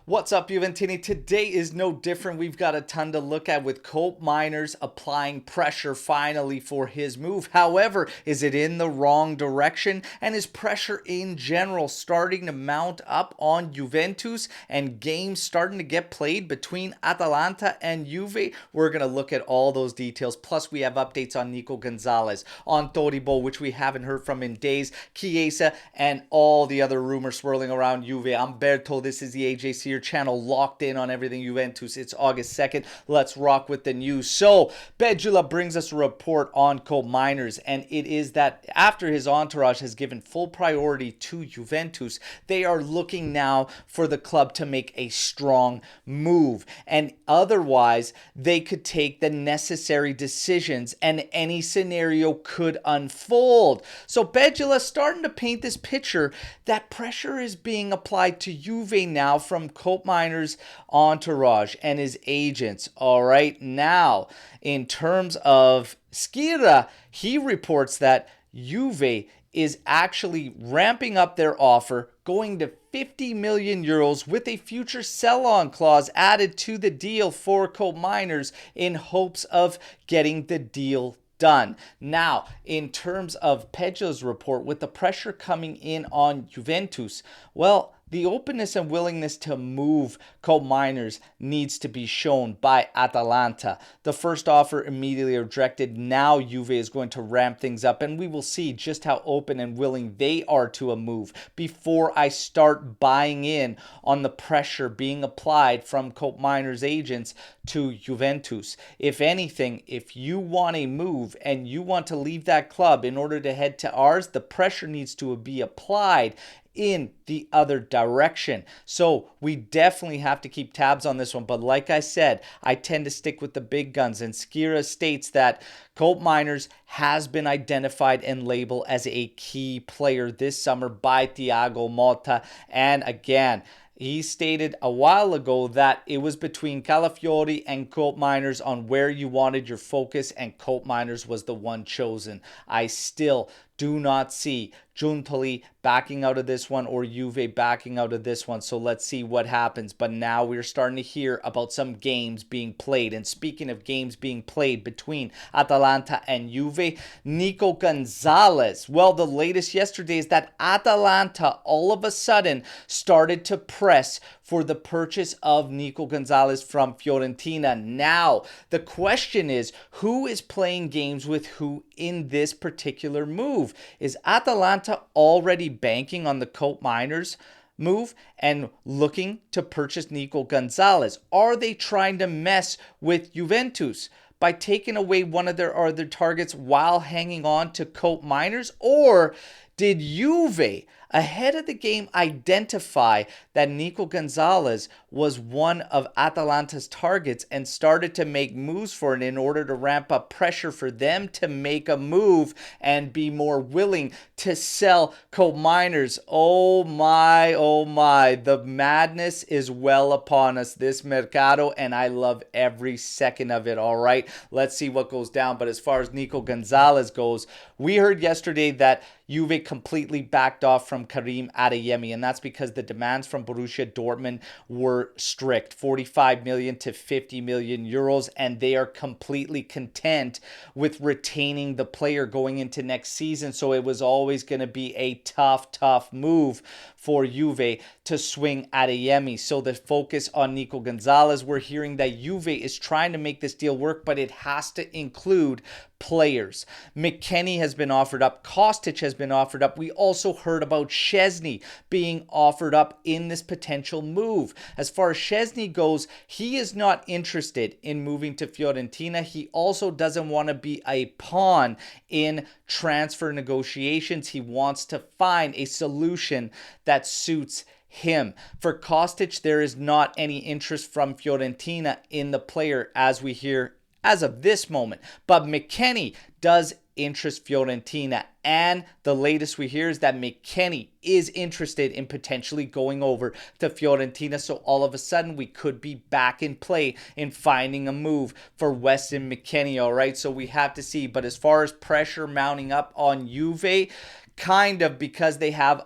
What's up, Juventini? Today is no different. We've got a ton to look at with Koopmeiners applying pressure finally for his move. However, is it in the wrong direction? And is pressure in general starting to mount up on Juventus and games starting to get played between Atalanta and Juve? We're going to look at all those details. Plus, we have updates on Nico Gonzalez, on Todibo, which we haven't heard from in days, Chiesa, and all the other rumors swirling around Juve. I'm Berto. This is the AJ Sear channel, locked in on everything Juventus. It's August 2nd. Let's rock with the news. So, Bedula brings us a report on Koopmeiners, and it is that after his entourage has given full priority to Juventus, they are looking now for the club to make a strong move. And otherwise, they could take the necessary decisions and any scenario could unfold. So, Bedula starting to paint this picture that pressure is being applied to Juve now from Koopmeiners' entourage and his agents. All right, now in terms of Skira, he reports that Juve is actually ramping up their offer, going to 50 million euros with a future sell-on clause added to the deal for Koopmeiners in hopes of getting the deal done. Now, in terms of Pedro's report, with the pressure coming in on Juventus, well, the openness and willingness to move Koopmeiners needs to be shown by Atalanta. The first offer immediately rejected. Now Juve is going to ramp things up, and we will see just how open and willing they are to a move before I start buying in on the pressure being applied from Koopmeiners' agents to Juventus. If anything, if you want a move and you want to leave that club in order to head to ours, the pressure needs to be applied in the other direction. So we definitely have to keep tabs on this one. But like I said, I tend to stick with the big guns. And Skira states that Koopmeiners has been identified and labeled as a key player this summer by Thiago Motta. And again, he stated a while ago that it was between Calafiori and Koopmeiners on where you wanted your focus, and Koopmeiners was the one chosen. I still do not see Giuntoli backing out of this one or Juve backing out of this one. So let's see what happens. But now we're starting to hear about some games being played. And speaking of games being played between Atalanta and Juve, Nico Gonzalez. Well, the latest yesterday is that Atalanta all of a sudden started to press for the purchase of Nico Gonzalez from Fiorentina. Now, the question is, who is playing games with who in this particular move? Is Atalanta already banking on the Koopmeiners move and looking to purchase Nico Gonzalez? Are they trying to mess with Juventus by taking away one of their other targets while hanging on to Koopmeiners? Or did Juve, ahead of the game, identify that Nico Gonzalez was one of Atalanta's targets and started to make moves for it in order to ramp up pressure for them to make a move and be more willing to sell Koopmeiners? Oh my, the madness is well upon us this mercado, and I love every second of it. All right, let's see what goes down. But as far as Nico Gonzalez goes, we heard yesterday that Juve completely backed off from Karim Adeyemi, and that's because the demands from Borussia Dortmund were strict, 45 million to 50 million euros, and they are completely content with retaining the player going into next season. So it was always going to be a tough move for Juve to swing Adeyemi. So the focus on Nico Gonzalez, we're hearing that Juve is trying to make this deal work, but it has to include players. McKennie has been offered up. Kostic has been offered up. We also heard about Szczesny being offered up in this potential move. As far as Szczesny goes, he is not interested in moving to Fiorentina. He also doesn't want to be a pawn in transfer negotiations. He wants to find a solution that suits him. For Kostic, there is not any interest from Fiorentina in the player as we hear as of this moment. But McKennie does interest Fiorentina, and the latest we hear is that McKennie is interested in potentially going over to Fiorentina. So all of a sudden we could be back in play in finding a move for Weston McKennie. All right, so we have to see. But as far as pressure mounting up on Juve, kind of, because they have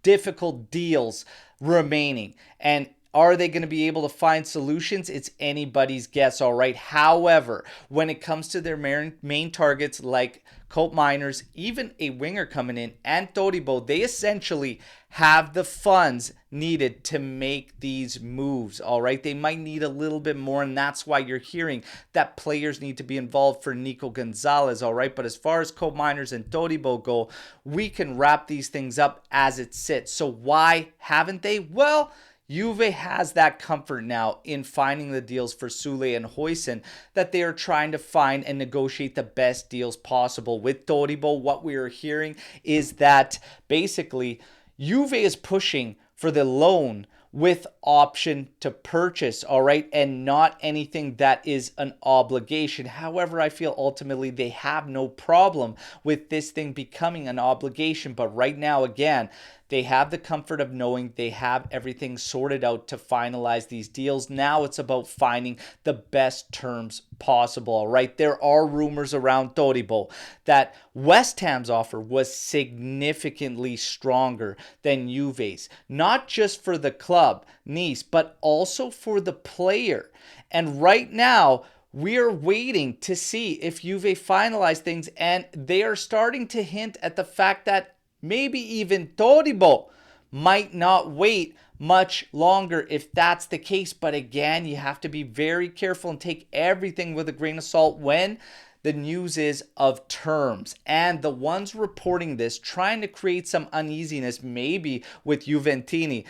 difficult deals remaining. And Are they going to be able to find solutions? It's anybody's guess, all right? However, when it comes to their main targets like Koopmeiners, even a winger coming in, and Todibo, they essentially have the funds needed to make these moves, all right? They might need a little bit more, and that's why you're hearing that players need to be involved for Nico Gonzalez, all right? But as far as Koopmeiners and Todibo go, we can wrap these things up as it sits. So why haven't they? Well, Juve has that comfort now in finding the deals for Sule and Huijsen that they are trying to find and negotiate the best deals possible. With Todibo, what we are hearing is that basically Juve is pushing for the loan with option to purchase, all right, and not anything that is an obligation. However, I feel ultimately they have no problem with this thing becoming an obligation. But right now, again, they have the comfort of knowing they have everything sorted out to finalize these deals. Now it's about finding the best terms possible, all right? There are rumors around Todibo that West Ham's offer was significantly stronger than Juve's, not just for the club, Nice, but also for the player. And right now, we are waiting to see if Juve finalize things, and they are starting to hint at the fact that maybe even Todibo might not wait much longer if that's the case. But again, you have to be very careful and take everything with a grain of salt when the news is of terms. And the ones reporting this, trying to create some uneasiness maybe with Juventini,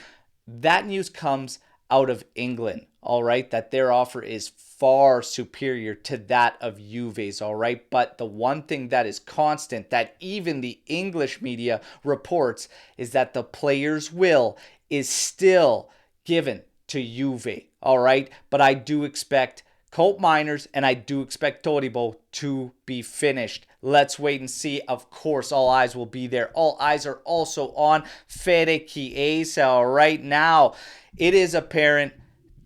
that news comes out of England, all right, that their offer is far superior to that of Juve's, all right? But the one thing that is constant that even the English media reports is that the player's will is still given to Juve, all right? But I do expect Koopmeiners and I do expect Todibo to be finished. Let's wait and see. Of course, all eyes will be there. All eyes are also on Fede Chiesa, all right? Now, it is apparent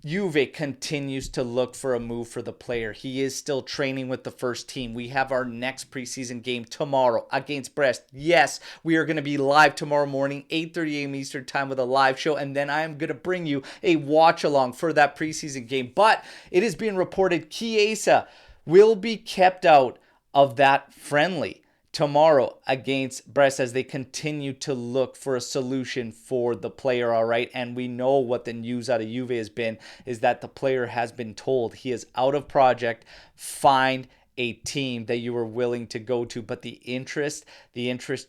Juve continues to look for a move for the player. He is still training with the first team. We have our next preseason game tomorrow against Brest. Yes, we are going to be live tomorrow morning, 8:30 a.m. Eastern time with a live show. And then I am going to bring you a watch along for that preseason game. But it is being reported Chiesa will be kept out of that friendly tomorrow against Brest as they continue to look for a solution for the player, all right? And we know what the news out of Juve has been is that the player has been told he is out of project. Find a team that you are willing to go to. But the interest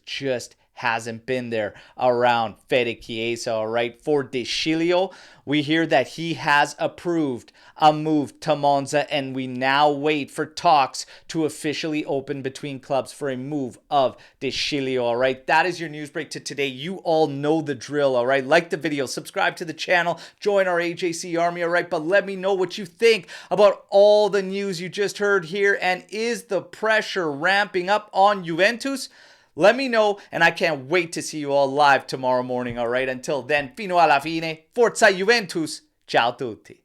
just hasn't been there around Fede Chiesa, all right? For De Sciglio, we hear that he has approved a move to Monza, and we now wait for talks to officially open between clubs for a move of De Sciglio, all right? That is your news break to today. You all know the drill, all right? Like the video, subscribe to the channel, join our AJC army, all right? But let me know what you think about all the news you just heard here, and is the pressure ramping up on Juventus? Let me know, and I can't wait to see you all live tomorrow morning, all right? Until then, fino alla fine, forza Juventus, ciao tutti.